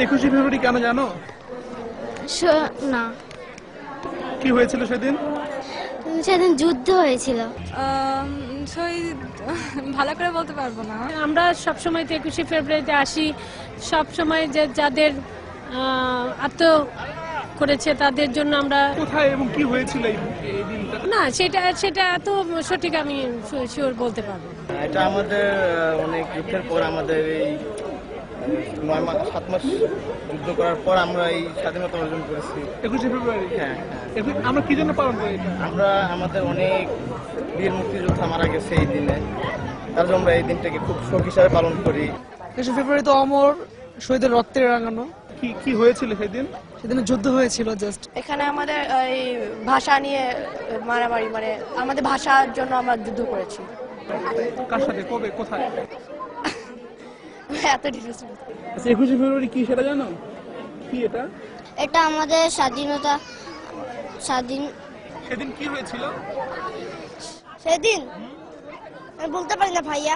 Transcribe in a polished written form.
21শে ফেব্রুয়ারি কেন জানো? না, কি হয়েছিল সেদিন? সেদিন যুদ্ধ হয়েছিল। ভালো করে বলতে পারবো না। আমরা সবসময় 21শে ফেব্রুয়ারিতে আসি, সবসময় যে যাদের আত্ম করেছে তাদের জন্য আমরা। কোথায় এবং কি হয়েছিল এই দিনটা? না, সেটা এত সঠিক আমি শিওর বলতে পারবো না। এটা আমাদের অনেক যুদ্ধের পর, আমাদের এই 7 মাস যুদ্ধ করার পর আমরা এই স্বাধীনতা অর্জন করেছি। 21শে ফেব্রুয়ারি? হ্যাঁ, আমরা কি জন্য পালন করি এটা? আমরা আমাদের অনেক বীর মুক্তিযোদ্ধা মারা গেছে এই দিনে, তার জন্য আমরা এই দিনটাকে খুব শোক হিসাবে পালন করি। 21শে ফেব্রুয়ারি তো অমর শহীদের রক্তে রাঙানো। কি হয়েছিল সেদিন? সেদিন যুদ্ধ হয়েছিল জাস্ট। এখানে আমাদের এই ভাষা নিয়ে মারামারি, মানে আমাদের ভাষার জন্য আমরা যুদ্ধ করেছি। কার সাথে, কবে, কোথায়? এত ডিটেলস। 21শে ফেব্রুয়ারি কি সেটা জানো? কি এটা? এটা আমাদের সেদিন কি হয়েছিল? সেদিন আমি বলতে পারি না ভাইয়া।